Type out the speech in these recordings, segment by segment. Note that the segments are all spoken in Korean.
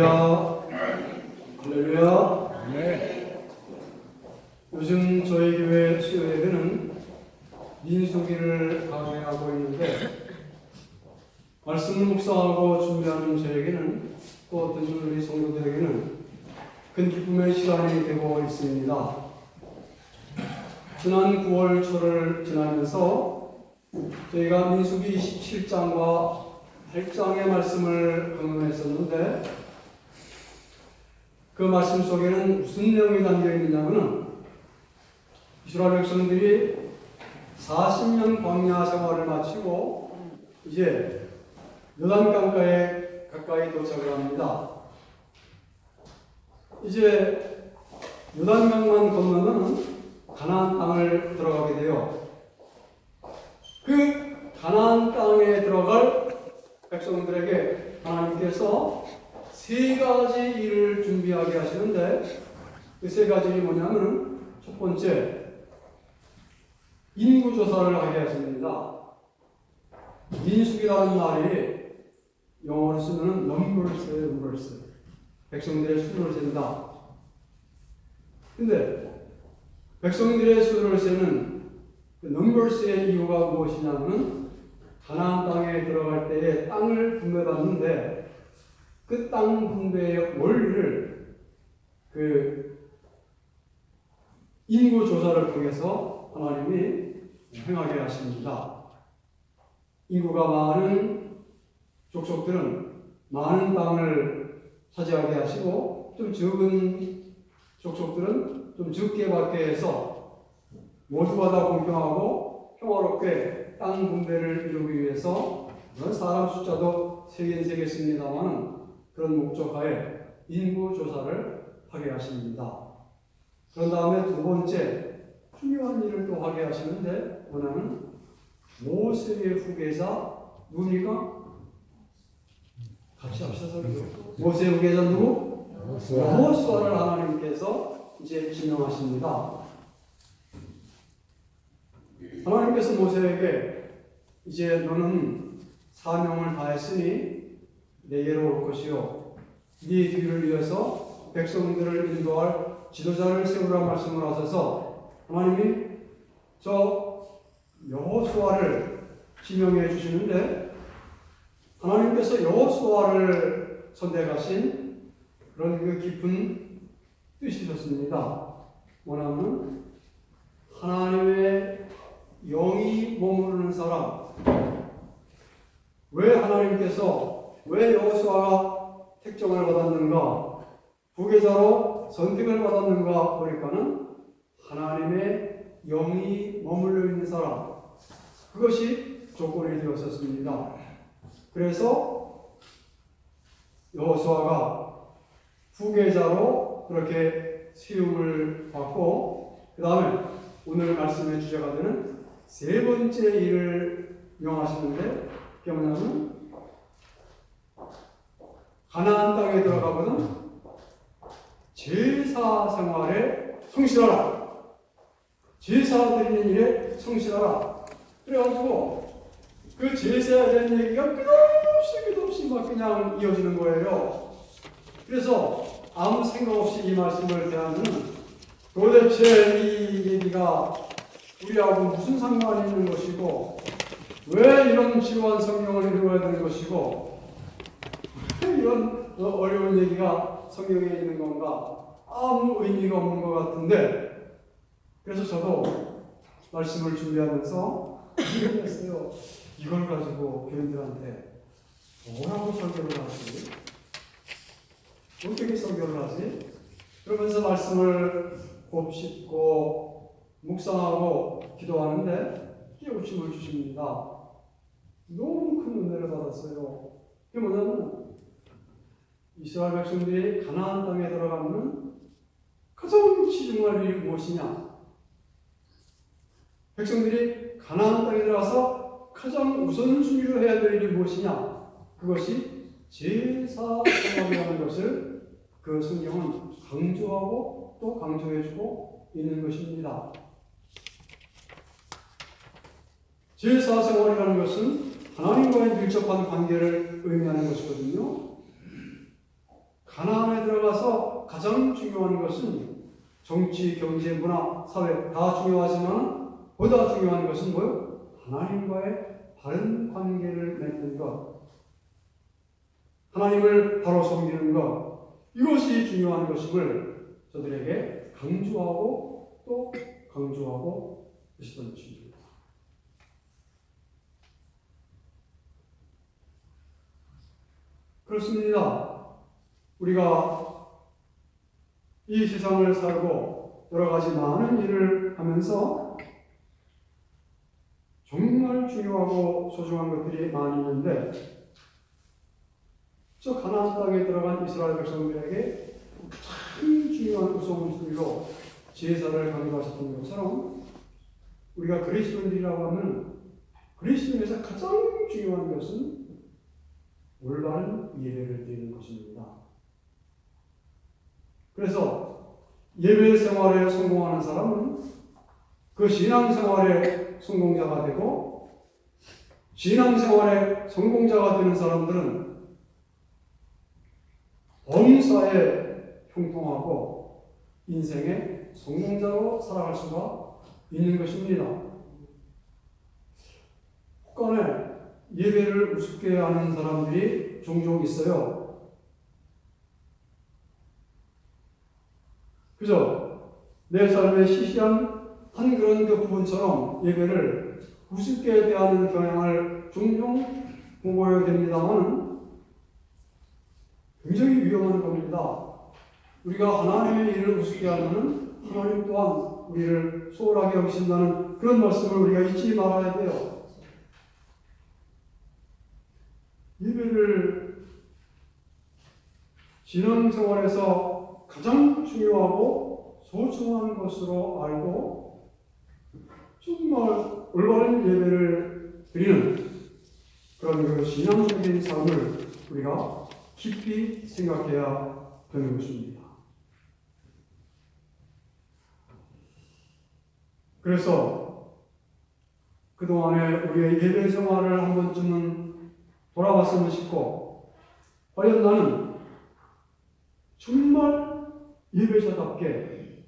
할렐루야. 할렐루야. 네. 요즘 저희 교회 수요예배는 민수기를 강의하고 있는데 말씀을 묵상하고 준비하는 저에게는 또 듣는 우리 성도들에게는 큰 기쁨의 시간이 되고 있습니다. 지난 9월 초를 지나면서 저희가 민수기 27장과 8장의 말씀을 강론했었는데 그 말씀 속에는 무슨 내용이 담겨 있느냐면 이스라엘 백성들이 40년 광야 생활을 마치고 이제 요단강가에 가까이 도착을 합니다. 이제 요단강만 건너면 가나안 땅을 들어가게 돼요. 그 가나안 땅에 들어갈 백성들에게 하나님께서 세 가지 일을 준비하게 하시는데 그 세 가지 일이 뭐냐면 첫 번째 인구조사를 하게 하십니다. 민수기라는 말이 영어로 쓰면 numbers. 백성들의 수를 센다. 근데 백성들의 수를 세는 그 numbers의 이유가 무엇이냐면 가나안 땅에 들어갈 때에 땅을 분배받는데 그 땅 분배의 원리를 그 인구 조사를 통해서 하나님이 행하게 하십니다. 인구가 많은 족속들은 많은 땅을 차지하게 하시고 좀 적은 족속들은 좀 적게 받게 해서 모두가 다 공평하고 평화롭게 땅 분배를 이루기 위해서 물론 사람 숫자도 세긴 세겠습니다만 그런 목적 하에 인구 조사를 하게 하십니다. 그런 다음에 두 번째 중요한 일을 또 하게 하시는데 뭐냐면 모세의 후계자 누굽니까? 같이 합시다. 모세의 후계자 누구? 여호수아를 하나님께서 이제 지명하십니다. 하나님께서 모세에게 이제 너는 사명을 다했으니 내게로 올 것이요 네 뒤를 이어서 백성들을 인도할 지도자를 세우라 말씀을 하셔서 하나님이 저 여호수아를 지명해 주시는데 하나님께서 여호수아를 선택하신 그런 그 깊은 뜻이셨습니다. 뭐냐면 하나님의 영이 머무르는 사람. 왜 하나님께서 왜 여호수아가 택정을 받았는가? 후계자로 선택을 받았는가 보니까는 하나님의 영이 머물러 있는 사람. 그것이 조건이 되었었습니다. 그래서 여호수아가 후계자로 그렇게 세움을 받고 그 다음에 오늘 말씀의 주제가 되는 세 번째 일을 명하시는데 그게 뭐냐면 가나안 땅에 들어가거든 제사 생활에 성실하라. 제사 드리는 일에 성실하라. 그래가지고 그 제사에 대한 얘기가 끝없이 막 그냥 이어지는 거예요. 그래서 아무 생각 없이 이 말씀을 대하면 도대체 이 얘기가 우리하고 무슨 상관이 있는 것이고 왜 이런 지루한 성경을 읽어야 되는 것이고 왜 이런 어려운 얘기가 성경에 있는 건가 아무 의미가 없는 것 같은데 그래서 저도 말씀을 준비하면서 이랬어요. 이걸 가지고 교인들한테 뭐라고 설교를 하지? 어떻게 설교를 하지? 그러면서 말씀을 곱씹고 묵상하고 기도하는데 깨우침을 주십니다. 너무 큰 은혜를 받았어요. 그게 뭐냐면 이스라엘 백성들이 가나안 땅에 들어가면 가장 치중할 일이 무엇이냐? 백성들이 가나안 땅에 들어가서 가장 우선순위로 해야 될 일이 무엇이냐? 그것이 제사 생활이라는 것을 그 성경은 강조하고 또 강조해주고 있는 것입니다. 제사 생활이라는 것은 하나님과의 밀접한 관계를 의미하는 것이거든요. 가나안에 들어가서 가장 중요한 것은 정치, 경제, 문화, 사회 다 중요하지만 보다 중요한 것은 뭐요? 하나님과의 바른 관계를 맺는 것, 하나님을 바로 섬기는 것, 이것이 중요한 것임을 저들에게 강조하고 또 강조하고 있었던 것입니다. 그렇습니다. 우리가 이 세상을 살고 여러 가지 많은 일을 하면서 정말 중요하고 소중한 것들이 많이 있는데, 저 가나안 땅에 들어간 이스라엘 백성들에게 참 중요한 우선순위로 제사를 강조하셨던 것처럼 우리가 그리스도인들이라고 하면 그리스도인에서 가장 중요한 것은 올바른 예배를 드리는 것입니다. 그래서 예배 생활에 성공하는 사람은 그 신앙생활의 성공자가 되고, 신앙생활의 성공자가 되는 사람들은 범사에 형통하고 인생의 성공자로 살아갈 수가 있는 것입니다. 혹간에 예배를 우습게 하는 사람들이 종종 있어요. 그죠? 내 삶의 시시한 한 그런 그 부분처럼 예배를 우습게 대하는 경향을 종종 보고야 됩니다만 굉장히 위험한 겁니다. 우리가 하나님의 일을 우습게 하면 하나님 또한 우리를 소홀하게 여기신다는 그런 말씀을 우리가 잊지 말아야 돼요. 예배를 신앙생활에서 가장 중요하고 소중한 것으로 알고 정말 올바른 예배를 드리는 그런 그 신앙적인 삶을 우리가 깊이 생각해야 되는 것입니다. 그래서 그동안에 우리의 예배 생활을 한 번쯤은 돌아봤으면 싶고, 과연 나는 정말 예배자답게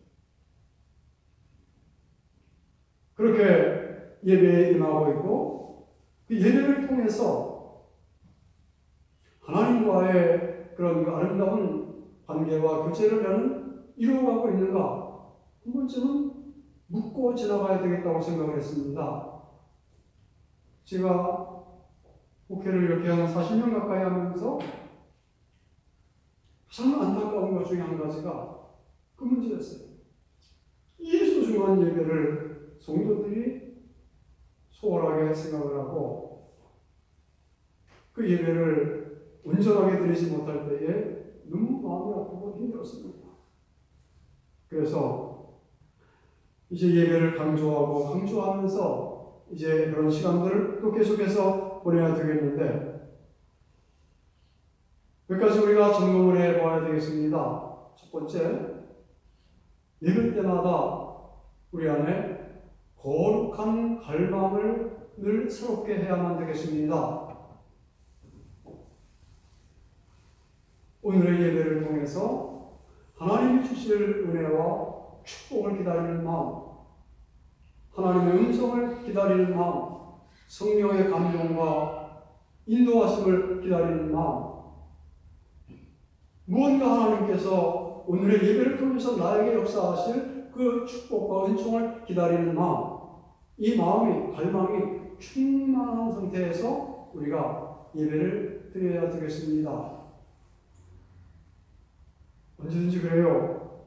그렇게 예배에 임하고 있고, 그 예배를 통해서 하나님과의 그런 아름다운 관계와 교제를 나는 이루어가고 있는가, 한 번쯤은 묻고 지나가야 되겠다고 생각을 했습니다. 제가 목회를 이렇게 한 40년 가까이 하면서 가장 안타까운 것 중에 한 가지가 그 문제였어요. 이 소중한 예배를 성도들이 소홀하게 생각을 하고 그 예배를 온전하게 드리지 못할 때에 너무 마음이 아프고 힘들었습니다. 그래서 이제 예배를 강조하면서 이제 그런 시간들을 또 계속해서 보내야 되겠는데, 몇 가지 우리가 점검을 해봐야 되겠습니다. 첫 번째, 예배 때마다 우리 안에 거룩한 갈망을 늘 새롭게 해야만 되겠습니다. 오늘의 예배를 통해서 하나님이 주실 은혜와 축복을 기다리는 마음, 하나님의 음성을 기다리는 마음, 성령의 감동과 인도하심을 기다리는 마음, 무언가 하나님께서 오늘의 예배를 통해서 나에게 역사하실 그 축복과 은총을 기다리는 마음, 이 마음이, 갈망이 충만한 상태에서 우리가 예배를 드려야 되겠습니다. 언제든지 그래요.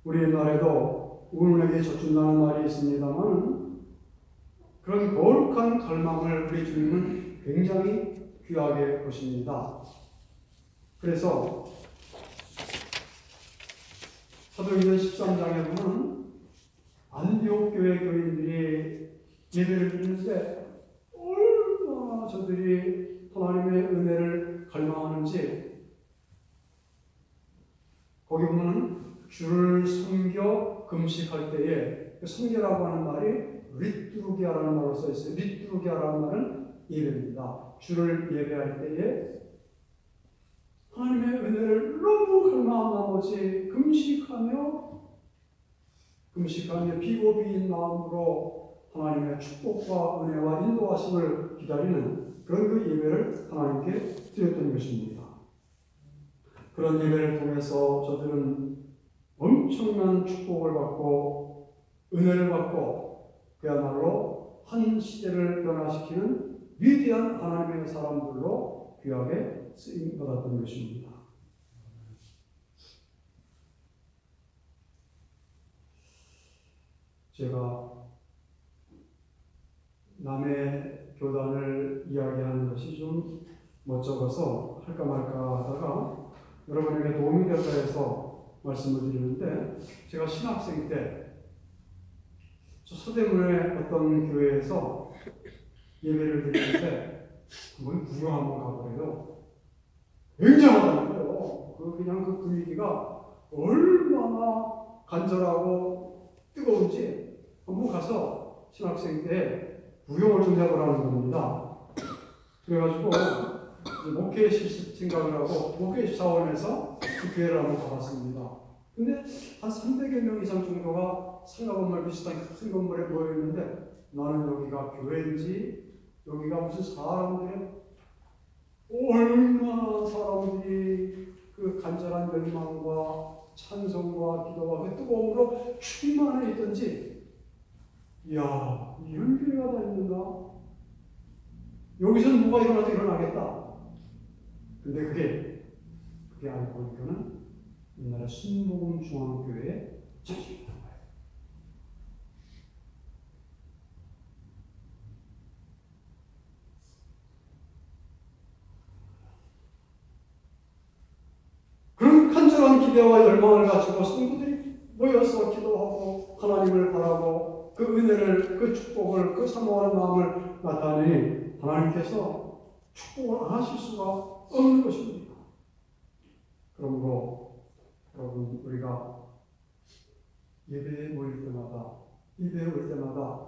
우리 옛날에도 운에게 젖준다는 말이 있습니다만, 그런 거룩한 갈망을 우리 주님은 굉장히 귀하게 보십니다. 그래서 사도행전 13장에 보면 안디옥 교회 교인들이 예배를 드리는데 얼마나 저들이 하나님의 은혜를 갈망하는지, 거기 보면 주를 섬겨 금식할 때에, 섬겨라고 하는 말이 리투르기아라는 말로 써 있어요. 리투르기아라는 말은 예배입니다. 주를 예배할 때에 하나님의 은혜를 너무 갈망한 나머지 금식하며 비고비인 마음으로 하나님의 축복과 은혜와 인도하심을 기다리는 그런 그 예배를 하나님께 드렸던 것입니다. 그런 예배를 통해서 저들은 엄청난 축복을 받고 은혜를 받고 그야말로 한 시대를 변화시키는 위대한 하나님의 사람들로 귀하게 쓰임받았던 것입니다. 제가 남의 교단을 이야기하는 것이 좀 멋쩍어서 할까 말까 하다가 여러분에게 도움이 될까 해서 말씀을 드리는데, 제가 신학생 때 저 서대문의 어떤 교회에서 예배를 드리는데 한번 구경 한번 가보래요. 굉장하다는 거예요. 그냥 그 분위기가 얼마나 간절하고 뜨거운지 한번 가서 신학생 때 구경을 좀 해보라는 겁니다. 그래가지고 목회 실습 생각을 하고 목회 자원에서 그 교회를 한번 가봤습니다. 근데 한 300여 명 이상 정도가 상가 건물 비슷한 큰 건물에 모여있는데, 나는 여기가 교회인지 여기가 무슨 사람들의 얼마나 사람들이 그 간절한 열망과 찬송과 기도와 그 뜨거움으로 충만해 있던지, 이야, 이런 교회가 다 있는가? 여기서는 뭐가 일어나도 일어나겠다. 근데 그게 알고 보니까는 옛날에 순복음 중앙교회의 자식이었던 거예요. 그런 간절한 기대와 열망을 가지고 성도들이 모여서 기도하고 하나님을 바라고 그 은혜를, 그 축복을, 그 사모하는 마음을 나타내니 하나님께서 축복을 안 하실 수가 없는 것입니다. 그러므로 여러분, 우리가 예배에 모일 때마다, 예배에 올 때마다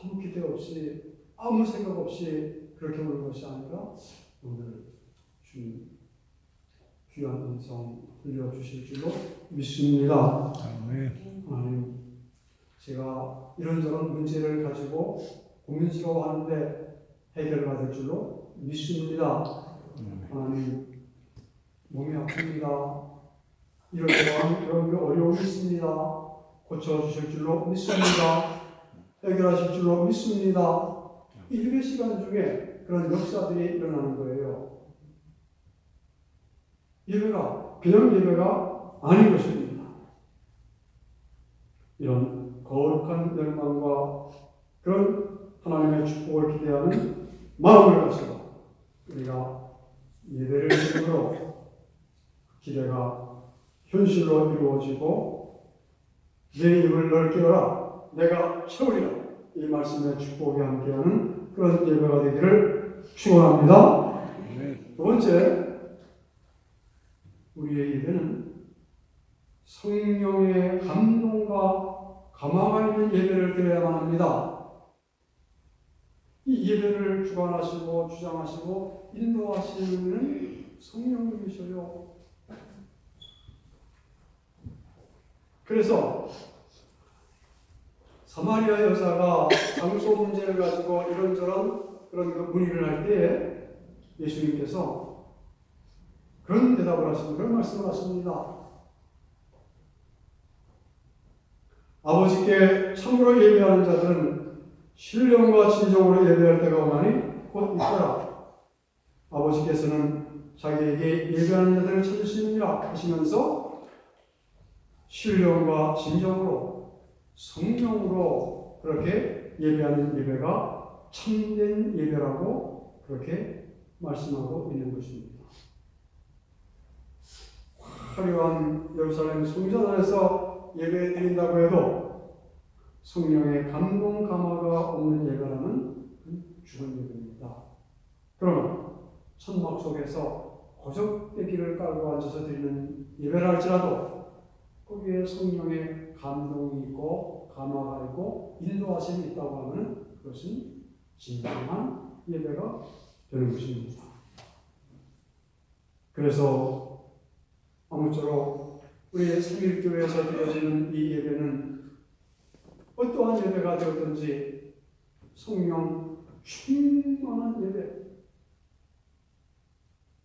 아무 기대 없이, 아무 생각 없이 그렇게 오는 것이 아니라 오늘 주님 귀한 음성 들려주실 줄로 믿습니다. 아멘. 제가 이런저런 문제를 가지고 고민스러워하는데 해결받을 줄로 믿습니다. 하나님, 몸이 아픕니다. 이런 어려움이 있습니다. 고쳐주실 줄로 믿습니다. 해결하실 줄로 믿습니다. 이 예배 시간 중에 그런 역사들이 일어나는 거예요. 예배가 그냥 예배가 아닌 것입니다. 이런 거룩한 열망과 그런 하나님의 축복을 기대하는 마음을 가지고 우리가 예배를 드림으로 기대가 현실로 이루어지고 내 입을 넓게 열라 내가 채우리라, 이 말씀의 축복이 함께하는 그런 예배가 되기를 축원합니다. 두 번째, 우리의 예배는 성령의 감동과 감화가 있는 예배를 드려야만 합니다. 이 예배를 주관하시고 주장하시고 인도하시는 분은 성령님이셔요. 그래서 사마리아 여자가 장소 문제를 가지고 이런저런 그런 문의를 할 때에 예수님께서 그런 대답을 하시고 그런 말씀을 하십니다. 아버지께 참으로 예배하는 자들은 신령과 진정으로 예배할 때가 오나니 곧 있더라. 아버지께서는 자기에게 예배하는 자들을 찾으시느니라 하시면서 신령과 진정으로 성령으로 그렇게 예배하는 예배가 참된 예배라고 그렇게 말씀하고 있는 것입니다. 화려한 예루살렘 성전 안에서 예배 드린다고 해도 성령의 감동 감화가 없는 예배라는 죽은 예배입니다. 그러나 천막 속에서 거적대기를 깔고 앉아서 드리는 예배라 할지라도 거기에 성령의 감동이 있고 감화가 있고 인도하심이 있다고 하면 그것은 진정한 예배가 되는 것입니다. 그래서 아무쪼록 우리의 삼일교회에서 드려지는 이 예배는 어떠한 예배가 되었든지 성령 충만한 예배,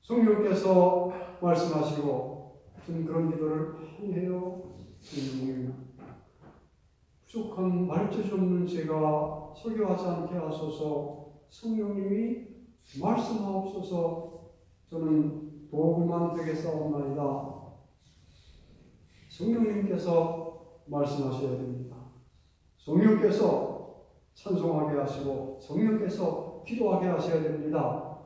성령께서 말씀하시고 저는 그런 기도를 해요. 성령님, 부족한 말짓이 없는 제가 설교하지 않게 하소서. 성령님이 말씀하옵소서. 저는 도구만 되겠사옵나이다. 성령님께서 말씀하셔야 됩니다. 성령께서 찬송하게 하시고 성령께서 기도하게 하셔야 됩니다.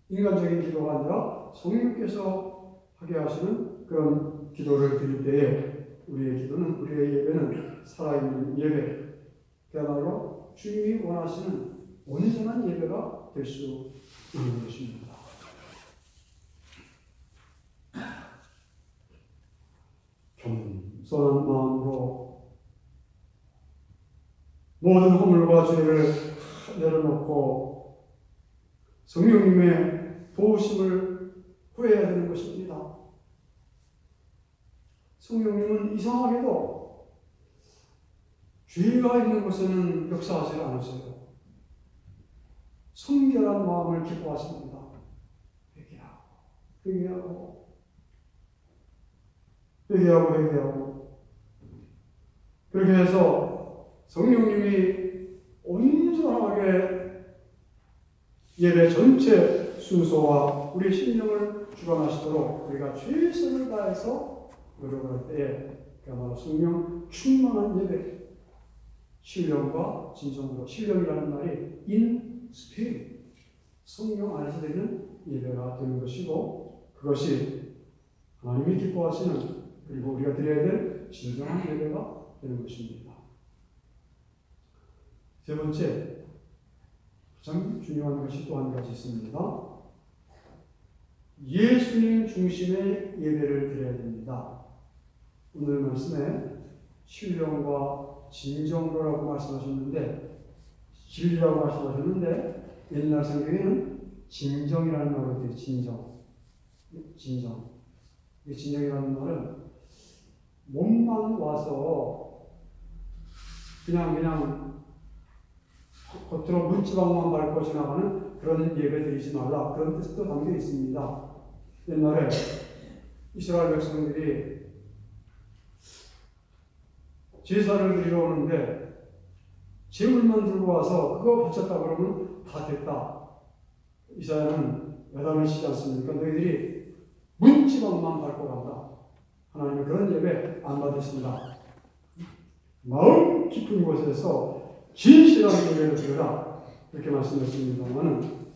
인간적인 기도가 아니라 성령께서 하게 하시는 그런 기도를 드릴 때에 우리의 기도는, 우리의 예배는 살아있는 예배, 그야말로 주님이 원하시는 온전한 예배가 될 수 있는 것입니다. 겸손한 마음으로 모든 허물과 죄를 내려놓고 성령님의 도우심을 구해야 되는 것입니다. 성령님은 이상하게도 죄가 있는 곳에는 역사하지 않으세요. 성결한 마음을 기뻐하십니다. 회개하고 그렇게 해서 성령님이 온전하게 예배 전체 순서와 우리 심령을 주관하시도록 우리가 최선을 다해서 노력을 할 때에 그야말로 성령 충만한 예배, 신령과 진정으로, 신령이라는 말이 in spirit, 성령 안에서 되는 예배가 되는 것이고, 그것이 하나님이 기뻐하시는, 그리고 우리가 드려야 될 진정한 예배가 되는 것입니다. 세 번째, 가장 중요한 것이 또 한 가지 있습니다. 예수님 중심의 예배를 드려야 됩니다. 오늘 말씀에 신령과 진정으로라고 말씀하셨는데, 진리라고 말씀하셨는데, 옛날 성경에는 진정이라는 말로 되어 있어요. 진정. 이 진정이라는 말은 몸만 와서 그냥 겉으로 문지방만 밟고 지나가는 그런 예배 드리지 말라, 그런 뜻도 담겨 있습니다. 옛날에 이스라엘 백성들이 제사를 드리러 오는데 제물만 들고 와서 그거 바쳤다 그러면 다 됐다. 이사야는 여담을 치지 않습니까? 너희들이 문지방만 밟고 간다. 하나님은 그런 예배 안 받으신다. 마음 깊은 곳에서 진실한 예배를 드려라, 이렇게 말씀하십니다만,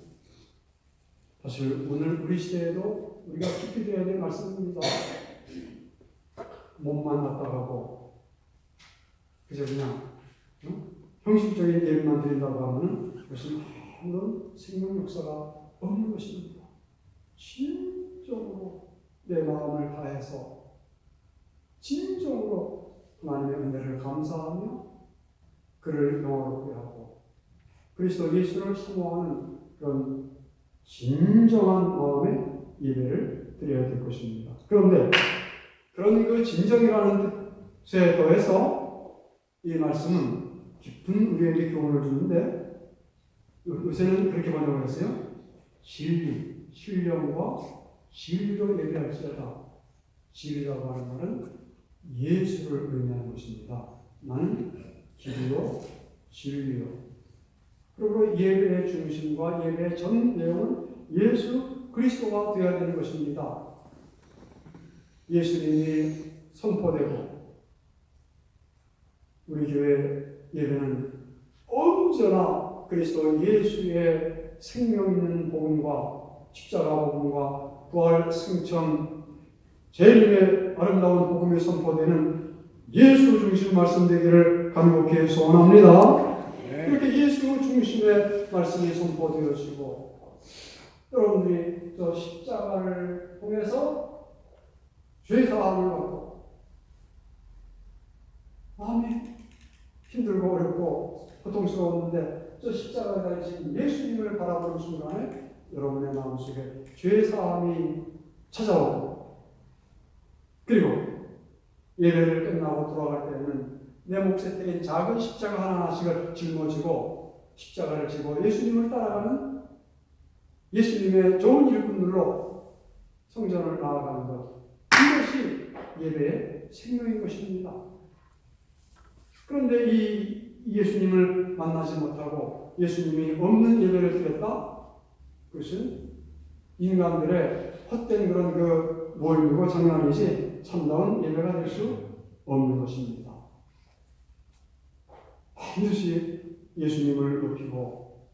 사실 오늘 우리 시대에도 우리가 깊이 드려야 될 말씀입니다. 몸만 왔다 가고 그저 그냥 형식적인 예배만 드린다고 하면 그것은 아무런 생명 역사가 없는 것입니다. 진정으로 내 마음을 다해서 진정으로 하나님의 은혜를 감사하며 그를 영화롭게 하고 그리스도 예수를 사모하는 그런 진정한 마음의 예배를 드려야 될 것입니다. 그런데 그런 그 진정이라는 뜻에 더해서 이 말씀은 깊은 우리에게 교훈을 주는데, 요새는 그렇게 번역을 했어요. 진리, 신령과 진리로 예배할지어다. 진리라고 하는 말은 예수를 의미하는 것입니다. 나는 길이요, 진리요. 그리고 예배의 중심과 예배의 전 내용은 예수 그리스도가 되어야 되는 것입니다. 예수님이 선포되고 우리 교회 예배는 언제나 그리스도 예수의 생명 있는 복음과 십자가 복음과 부활 승천 재림의 아름다운 복음이 선포되는 예수 중심 말씀되기를 간곡히 소원합니다. 그렇게 예수 중심의 말씀이 선포되어지고 여러분들이 저 십자가를 통해서 죄사함을 받고 마음이 힘들고 어렵고 고통스러웠는데 저 십자가에 달리신 예수님을 바라보는 순간에 여러분의 마음속에 죄 사함이 찾아오고, 그리고 예배를 끝나고 돌아갈 때는 내 몫에 떼인 작은 십자가 하나하나씩을 짊어지고 십자가를 지고 예수님을 따라가는 예수님의 좋은 일꾼들로 성전을 나아가는 것, 이것이 예배의 생명인 것입니다. 그런데 이 예수님을 만나지 못하고 예수님이 없는 예배를 드렸다? 그것은 인간들의 헛된 그런 그 모임이고 장난이지 참다운 예배가 될 수 없는 것입니다. 반드시 예수님을 높이고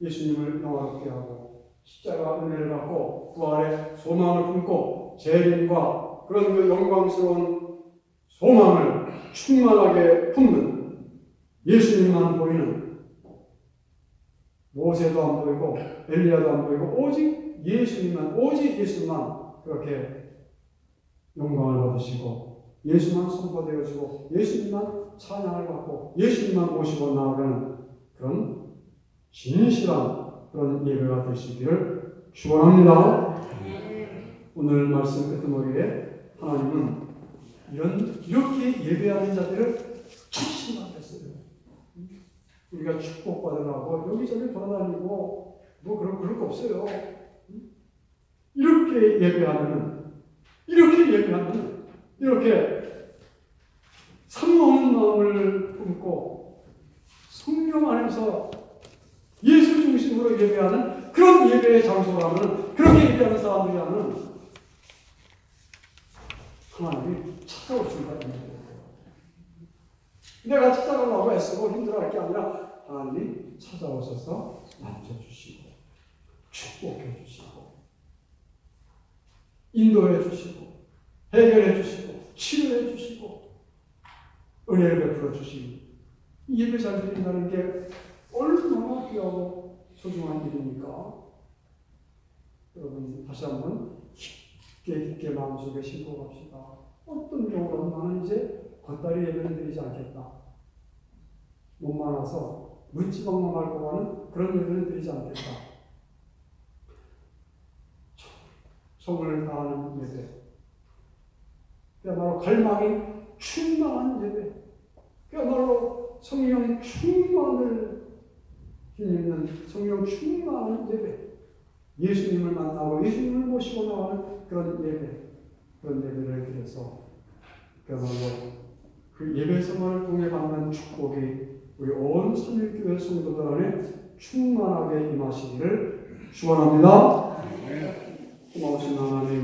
예수님을 영화롭게 하고 십자가 은혜를 받고 부활의 소망을 품고 재림과 그런 그 영광스러운 소망을 충만하게 품는 예수님만 보이는, 모세도 안 보이고 엘리야도 안 보이고 오직 예수님만, 오직 예수만 그렇게 영광을 받으시고 예수만 선포되어지고 예수님만 찬양을 받고 예수님만 모시고 나아가는 그런 진실한 그런 예배가 되시기를 축원합니다. 오늘 말씀 끝머리에 하나님은 이렇게 예배하는 자들을 초심하셨어요. 우리가 축복받으라고 여기저기 돌아다니고 뭐 그럴 거 없어요. 이렇게 예배하면 이렇게 상없는 마음을 품고 성령 안에서 예수 중심으로 예배하는 그런 예배의 장소라면, 그렇게 예배하는 사람들이라면 하나님이 찾아오신다. 내가 찾아가려고 애쓰고 힘들어할 게 아니라 하나님이 찾아오셔서 만져주시고 축복해 주시고 인도해 주시고 해결해 주시고 치료해 주시고 은혜를 베풀어 주시고 예배 잘 드린다는 게 얼마나 귀하고 소중한 일입니까? 여러분 다시 한번 깊게 마음속에 심고 갑시다. 어떤 경우로 나는 이제 겉다리 예배를 드리지 않겠다. 못 많아서 문지방만 밟고 가는 그런 예배를 드리지 않겠다. 성을 다하는 예배. 그야말로 갈망이 충만한 예배. 그야말로 성령 충만을 힘입는 성령 충만한 예배. 예수님을 만나고 예수님을 모시고 나가는 그런 예배. 그런 예배를 드려서 그야말로 그 예배 생활을 통해 받는 축복이 우리 온 삼일교회 성도들 안에 충만하게 임하시기를 축원합니다. 고마우신 하나님,